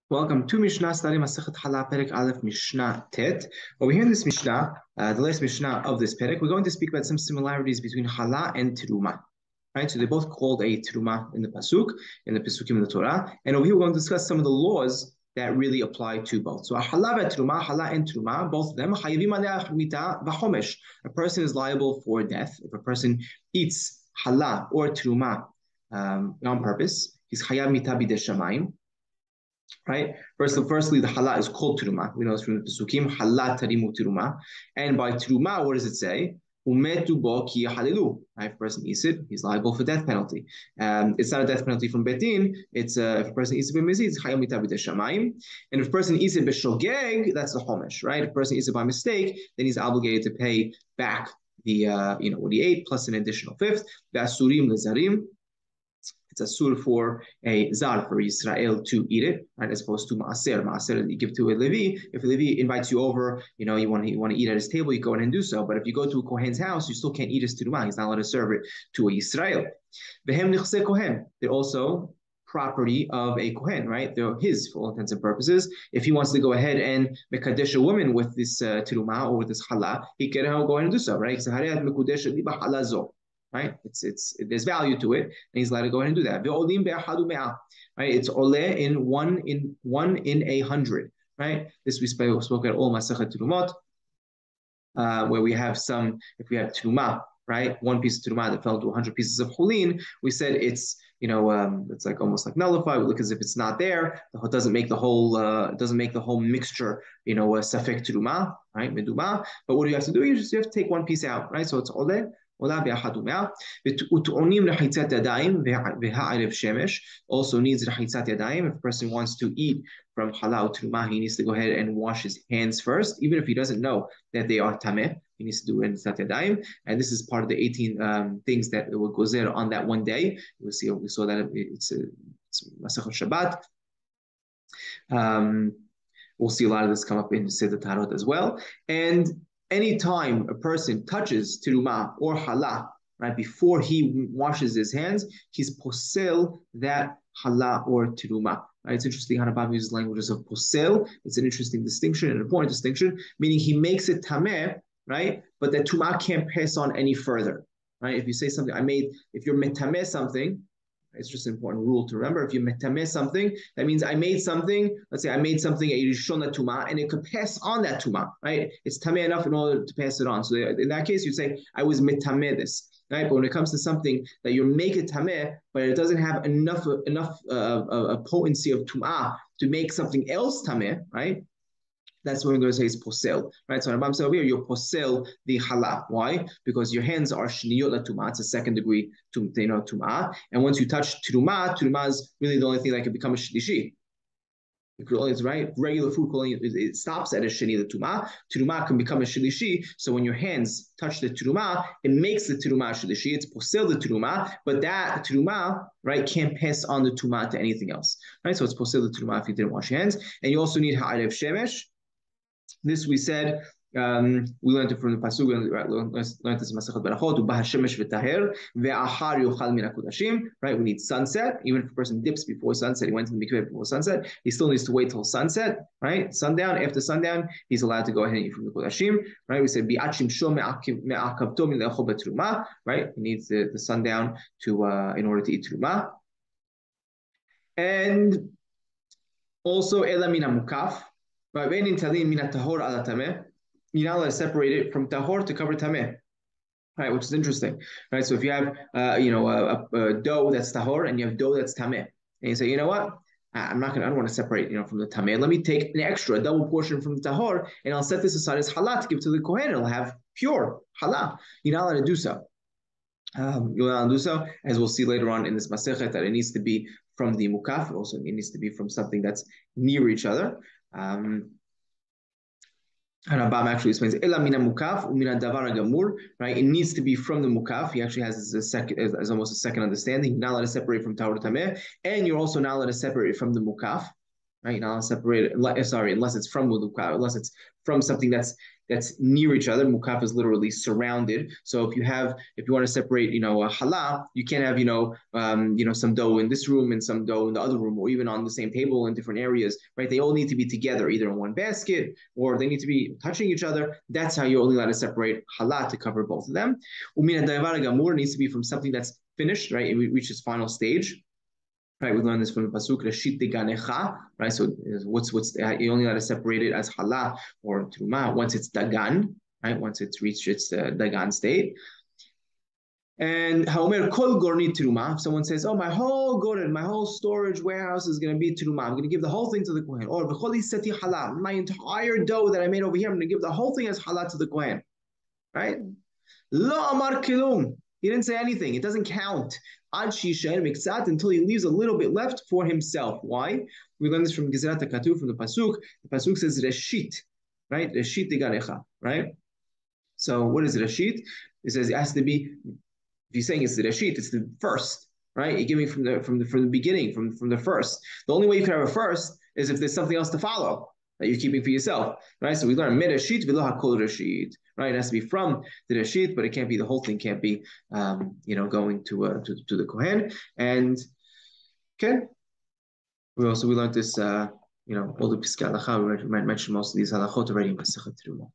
Welcome to Mishna, studying Masechet Hallah, Perek Aleph, Mishnah Tet. Over here in this Mishnah, the last Mishnah of this Perek, we're going to speak about some similarities between Hallah and Terumah. Right, so they're both called a Terumah in the Pasukim in the Torah. And over here, we're going to discuss some of the laws that really apply to both. So Hallah and Terumah, both of them, a person is liable for death. If a person eats Hallah or Terumah on purpose, he's Chayav Mita Bidei Shamayim. Right? Firstly, the Hallah is called Terumah. We know this from the Pesukim, Hallah Tarimu Terumah. And by Terumah, what does it say? Umetu bo ki yahalilu. If a person eats it, he's liable for death penalty. It's not a death penalty from Betin. It's if a person eats it b'mizid, it's chayam mita b'dei shamayim. And if a person eats it b'shogeg, that's the homesh, right? If a person eats it by mistake, then he's obligated to pay back the what he ate plus an additional fifth. V'asurim lezarim. It's asur for a zar, for Israel to eat it, right? As opposed to maaser that you give to a Levi. If a Levi invites you over, you want to eat at his table, you go ahead and do so. But if you go to a Kohen's house, you still can't eat his terumah. He's not allowed to serve it to a Israel. Vehem nichse kohen. They're also property of a kohen, right? They're his for all intents and purposes. If he wants to go ahead and mekadesh a woman with this terumah or with this hallah, he can go ahead and do so, right? Right? There's value to it, and he's allowed to go ahead and do that. Right? It's ole in one in 100. Right? This we spoke at all Masechet Terumot, where we have if we have terumah, right? One piece of terumah that fell into 100 pieces of cholin, we said it's it's like almost like nullified. We look as if it's not there. It doesn't make the whole mixture, safek terumah, right? Meduma. But what do you have to do? You have to take one piece out, right? So it's ole. Also needs rachitzat yadayim. If a person wants to eat from halal terumah, he needs to go ahead and wash his hands first, even if he doesn't know that they are tameh. He needs to do rachitzat yadayim, and this is part of the 18 things that will go there on that one day. We saw that it's Masechet Shabbat. We'll see a lot of this come up in Seder Tarot as well, and anytime a person touches terumah or hallah, right, before he washes his hands, he's posel that hallah or terumah. Right? It's interesting how the Bible uses languages of posel. It's an interesting distinction, an important distinction, meaning he makes it tameh, right? But that terumah can't pass on any further. Right? If you say something, if you're metameh something, it's just an important rule to remember. If you metameh something, that means I made something. Let's say I made something a rishona tuma, and it could pass on that tuma, right? It's tameh enough in order to pass it on. So in that case, you say I was metameh this, right? But when it comes to something that you make it tameh, but it doesn't have enough potency of tuma to make something else tameh, right? That's what we're going to say is posel, right? So Rambam said over here, you're posel the hallah. Why? Because your hands are shniyot tumah. It's a second degree tumah. And once you touch terumah is really the only thing that can become a shlishi. It's right. Regular food it stops at a sheni the tumah. Terumah can become a shlishi. So when your hands touch the terumah, it makes the terumah shlishi. It's posel the terumah, but that terumah, right, can't pass on the tumah to anything else, right? So it's posel the terumah if you didn't wash your hands, and you also need ha'arev shemesh. This we said, we learned it from the pasuk. We learned this in Masechet Berachot. Ubah hashemesh v'taher ve'achar yochal min hakudashim. Right, we need sunset. Even if a person dips before sunset, he went to the mikveh before sunset, he still needs to wait till sunset. Right, sundown. After sundown, he's allowed to go ahead and eat from the kudashim. Right, we said bi'achim shom me'akavto min le'achol betruma. Right, he needs the sundown to in order to eat truma. And also elamina mukaf. Right, you're not allowed to separate it from tahor to cover tameh, right? Which is interesting, right? So if you have, a dough that's tahor and you have dough that's tameh, and you say, you know what, I don't want to separate, from the tameh. Let me take an extra double portion from the tahor, and I'll set this aside as hallah to give to the kohen. It'll have pure hallah. You're not allowed to do so. You're not allowed to do so, as we'll see later on in this masechet, that it needs to be from the mukaf. Also, it needs to be from something that's near each other. And Rambam actually explains Ela mina mukaf umina davar gamur, right? It needs to be from the mukaf. He actually has as almost a second understanding. You're not allowed to separate from tahor tameh, and you're also not allowed to separate it from the mukaf, right? You're not allowed to separate it, unless it's from mukaf, unless it's from something that's that's near each other. Mukaf is literally surrounded. So if you want to separate, a hallah, you can't have, some dough in this room and some dough in the other room, or even on the same table in different areas, right? They all need to be together, either in one basket or they need to be touching each other. That's how you're only allowed to separate hallah, to cover both of them. Umina davar gamur needs to be from something that's finished, right? It reaches final stage. Right, we learned this from the pasuk Reshit Daganecha. Right, so what's you only got to separate it as Hallah or Terumah once it's Dagan. Right, once it's reached its Dagan state. And Haomer Kol Gorni Terumah. If someone says, "Oh, my whole goren, my whole storage warehouse is going to be Terumah. I'm going to give the whole thing to the Kohen." Or V'choli Seti Hallah. My entire dough that I made over here, I'm going to give the whole thing as Hallah to the Kohen. Right? Lo Amar Kilum. He didn't say anything. It doesn't count. Ad Shisha Miksat, until he leaves a little bit left for himself. Why? We learn this from Gezerat HaKatuv, from the pasuk. The pasuk says Reshit, right? Reshit Digarecha, right? So what is Reshit? It says it has to be. If you're saying it's the Reshit, it's the first, right? You're giving from the beginning, from the first. The only way you can have a first is if there's something else to follow that you're keeping for yourself, right? So we learn Mereshit v'lo hakol Reshit, right? It has to be from the Reshit, but it can't be, the whole thing can't be, going to the Kohen. And okay, we learned this, all the Piskei Halacha. We mentioned most of these halachot already in Masechet Terumot.